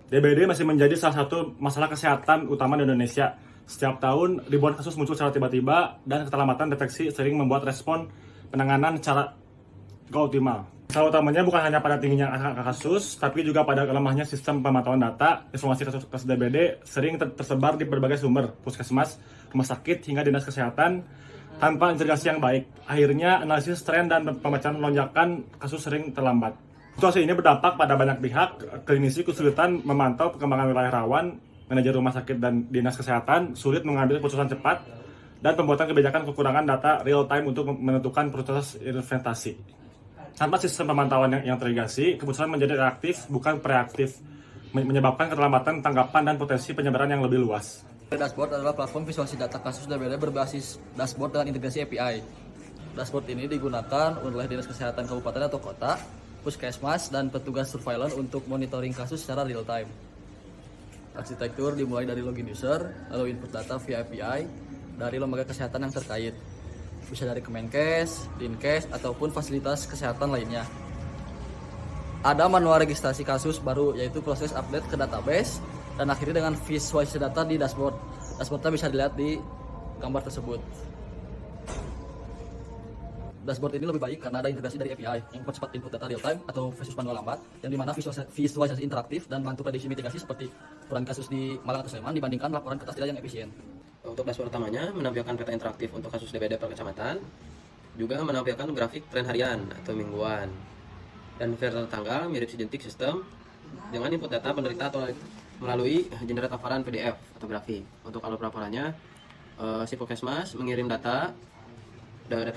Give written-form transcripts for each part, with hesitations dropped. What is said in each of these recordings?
DBD masih menjadi salah satu masalah kesehatan utama di Indonesia. Setiap tahun, ribuan kasus muncul secara tiba-tiba dan keterlambatan deteksi sering membuat respon penanganan secara gak optimal. Masalah utamanya bukan hanya pada tingginya angka kasus, tapi juga pada lemahnya sistem pemantauan data. Informasi kasus DBD sering tersebar di berbagai sumber, puskesmas, rumah sakit, hingga dinas kesehatan, tanpa integrasi yang baik. Akhirnya, analisis tren dan pemecahan lonjakan kasus sering terlambat. Situasi ini berdampak pada banyak pihak. Klinisi kesulitan memantau perkembangan wilayah rawan, manajer rumah sakit dan dinas kesehatan sulit mengambil keputusan cepat, dan pembuatan kebijakan kekurangan data real time untuk menentukan proses investasi. Tanpa sistem pemantauan yang terintegrasi, keputusan menjadi reaktif bukan preaktif, menyebabkan keterlambatan tanggapan dan potensi penyebaran yang lebih luas. Dashboard adalah platform visualisasi data kasus DBD berbasis dashboard dengan integrasi API. Dashboard ini digunakan oleh Dinas Kesehatan Kabupaten atau Kota, Puskesmas, dan petugas surveillance untuk monitoring kasus secara real time. Arsitektur dimulai dari login user, lalu input data via API dari lembaga kesehatan yang terkait. Bisa dari Kemenkes, Dinkes, ataupun fasilitas kesehatan lainnya. Ada manual registrasi kasus baru, yaitu proses update ke database, dan akhirnya dengan visualisasi data di dashboard. Dashboardnya bisa dilihat di gambar tersebut. Dashboard ini lebih baik karena ada integrasi dari API yang mempercepat input data real time atau versus manual lambat, yang dimana visualisasi interaktif dan bantu prediksi mitigasi seperti ukuran kasus di Malang atau Sleman dibandingkan laporan kertas tidak yang efisien. Untuk dashboard utamanya menampilkan peta interaktif untuk kasus DBD per kecamatan, juga menampilkan grafik tren harian atau mingguan, dan filter tanggal mirip Sidentik sistem dengan input data penderita atau melalui generate laporan PDF atau grafik. Untuk alur laporannya, si Puskesmas mengirim data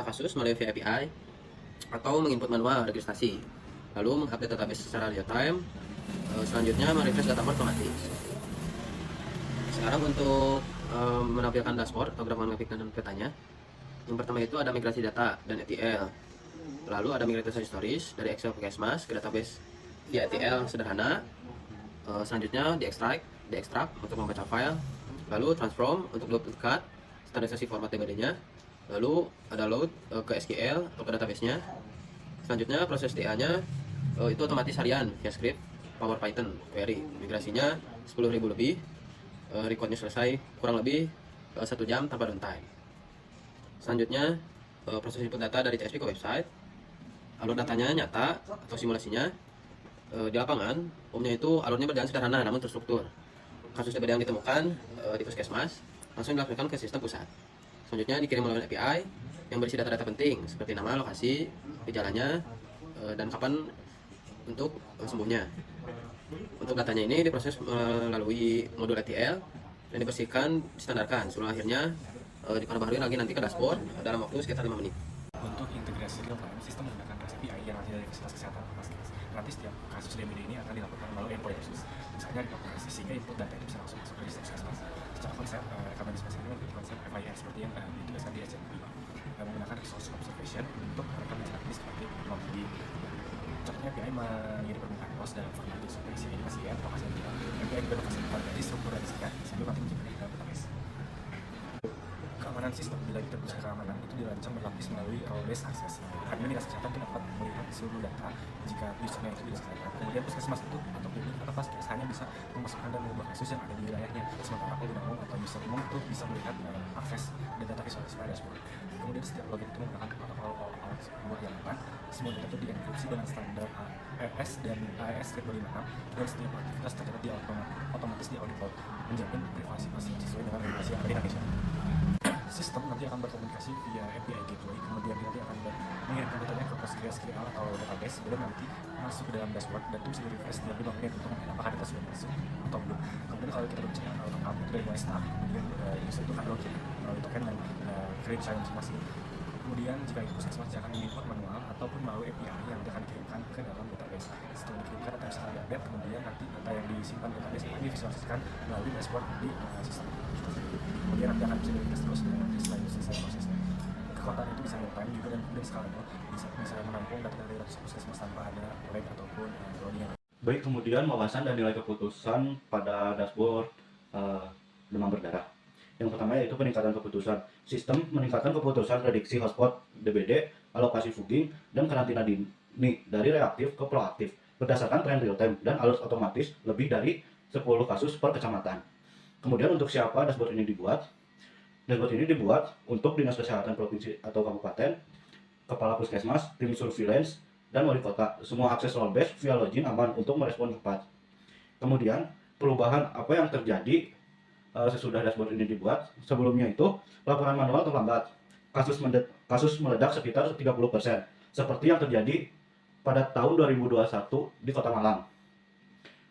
kasus melalui via API atau menginput manual registrasi, lalu mengupdate database secara real time, selanjutnya merefresh data otomatis. Sekarang untuk menampilkan dashboard atau grafik dan petanya, yang pertama itu ada migrasi data dan ETL, lalu ada migrasi stories dari Excel Puskesmas ke database via ETL sederhana, selanjutnya diekstrak untuk membaca file, lalu transform untuk duplicate standarisasi format DBD-nya, lalu ada load ke SQL atau ke database-nya. Selanjutnya proses TA-nya itu otomatis harian via script Power Python query. Migrasinya 10.000 lebih, recordnya selesai kurang lebih 1 jam tanpa downtime. Selanjutnya proses input data dari CSV ke website. Alur datanya nyata atau simulasinya di lapangan, umumnya itu alurnya berjalan sederhana namun terstruktur. Kasus DBD yang ditemukan di Puskesmas langsung dilakukan ke sistem pusat. Selanjutnya dikirim melalui API yang berisi data-data penting seperti nama, lokasi, gejalanya, dan kapan untuk sembuhnya. Untuk datanya ini diproses melalui modul ETL dan dibersihkan, distandarkan sebelum akhirnya diperbaharui lagi nanti ke dashboard dalam waktu sekitar 5 menit. Untuk integrasi real time, sistem menggunakan API yang nanti dari fasilitas kesehatan Puskesmas. Nanti setiap kasus DBD ini akan dilakukan melalui endpoint khusus, misalnya di aplikasi, sehingga input data itu bisa langsung masuk ke sistem Puskesmas. Secara konsep, rekaman dispensasi ini memiliki konsep FIR seperti yang dituliskan di SCP, menggunakan resource observation untuk merekam jenis seperti teknologi. Contohnya API mengirim permukaan pos dalam format survei isi pasien atau pasien tidak. API juga memfasilitasi dari struktur dan data sehingga nanti menjadi database. Keamanan sistem, bila kita bicara keamanan, itu dirancang berlapis melalui role based access. Admin dinas kesehatan itu dapat melihat seluruh data jika usernya itu dinas kesehatan. Kemudian puskesmas itu atau klinik atau vaskes hanya bisa memasukkan dan mengubah kasus yang ada di wilayahnya. Sementara pengguna umum atau user umum itu bisa melihat akses dan data visualisasi pada dashboard. Kemudian setiap login itu menggunakan protokol all-out yang aman. Semua data itu dienkripsi dengan standar AES dan AES 256, dan setiap aktivitas tercatat di otomatis di audit cloud, menjamin privasi pasien sesuai dengan regulasi yang ada di Indonesia. Sistem nanti akan berkomunikasi via API gateway, kemudian nanti akan mengirimkan datanya ke PostgreSQL atau database, kemudian nanti masuk ke dalam dashboard dan itu bisa di-refresh setiap 5 menit untuk melihat apakah data sudah masuk atau belum. Kemudian kalau kita berbicara tentang itu dari mulai start, kemudian user itu akan login melalui token dan credential masing-masing. Kemudian jika itu puskesmas akan menginput manual ataupun melalui API yang akan dikirimkan ke dalam database. Setelah dikirimkan data bisa diupdate, kemudian nanti data yang disimpan di database akan divisualisasikan melalui dashboard di sistem. Kemudian nanti akan bisa diakses terus dan nanti setelah itu selesai prosesnya. Kekuatan itu bisa real time juga dan kemudian scalable, bisa menampung data dari ratusan puskesmas tanpa ada lag ataupun loading. Baik, kemudian wawasan dan nilai keputusan pada dashboard demam berdarah. Yang pertama yaitu peningkatan keputusan. Sistem meningkatkan keputusan prediksi hotspot DBD, alokasi fogging, dan karantina dini dari reaktif ke proaktif berdasarkan tren real time dan alert otomatis lebih dari 10 kasus per kecamatan. Kemudian untuk siapa dashboard ini dibuat? Dashboard ini dibuat untuk Dinas Kesehatan Provinsi atau Kabupaten, Kepala Puskesmas, tim surveillance, dan wali kota. Semua akses role based via login aman untuk merespon cepat. Kemudian perubahan apa yang terjadi sesudah dashboard ini dibuat? Sebelumnya itu laporan manual terlambat, kasus meledak sekitar 30%, seperti yang terjadi pada tahun 2021 di Kota Malang.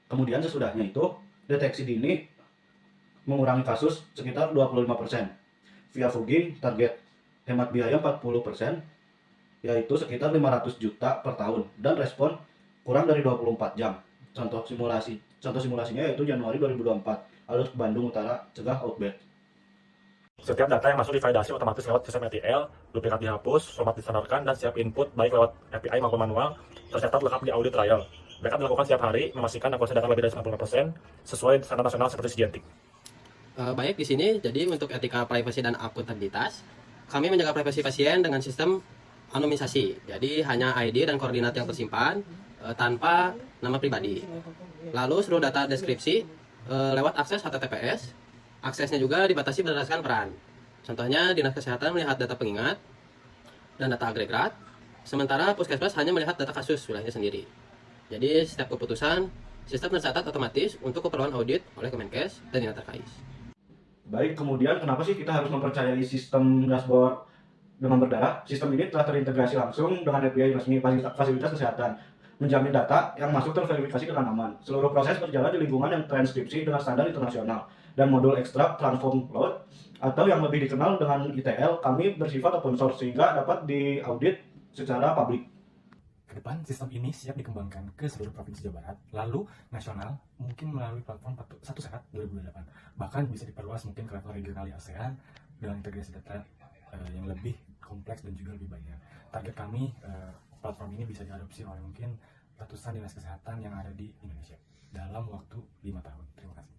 Kemudian sesudahnya itu deteksi dini mengurangi kasus sekitar 25%. Via fogging target hemat biaya 40%, yaitu sekitar 500 juta per tahun, dan respon kurang dari 24 jam. Contoh simulasinya yaitu Januari 2024, alur Bandung Utara cegah outbreak. Setiap data yang masuk divalidasi otomatis lewat sistem ETL, duplikat dihapus, format disandarkan, dan siap input baik lewat API maupun manual, tercatat lengkap di audit trial. Backup dilakukan setiap hari, memastikan akurasi data lebih dari 95% sesuai standar nasional seperti Sigentik. Baik, di sini jadi untuk etika privasi dan akuntabilitas, kami menjaga privasi pasien dengan sistem anonimisasi. Jadi hanya ID dan koordinat yang tersimpan tanpa nama pribadi. Lalu seluruh data deskripsi lewat akses HTTPS. Aksesnya juga dibatasi berdasarkan peran. Contohnya, Dinas Kesehatan melihat data pengingat dan data agregat, sementara Puskesmas hanya melihat data kasus wilayahnya sendiri. Jadi, setiap keputusan, sistem tercatat otomatis untuk keperluan audit oleh Kemenkes dan dinas terkait. Baik, kemudian kenapa sih kita harus mempercayai sistem dashboard demam berdarah? Sistem ini telah terintegrasi langsung dengan API resmi fasilitas kesehatan, menjamin data yang masuk terverifikasi dengan aman. Seluruh proses berjalan di lingkungan yang transkripsi dengan standar internasional, dan modul ekstrak transform cloud atau yang lebih dikenal dengan ETL kami bersifat open source sehingga dapat diaudit secara publik. Ke depan, sistem ini siap dikembangkan ke seluruh provinsi Jawa Barat, lalu nasional mungkin melalui platform Satu Sehat 2008. Bahkan bisa diperluas mungkin ke level regional di ASEAN dengan integrasi data yang lebih kompleks dan juga lebih banyak. Target kami, platform ini bisa diadopsi oleh mungkin ratusan dinas kesehatan yang ada di Indonesia dalam waktu 5 tahun. Terima kasih.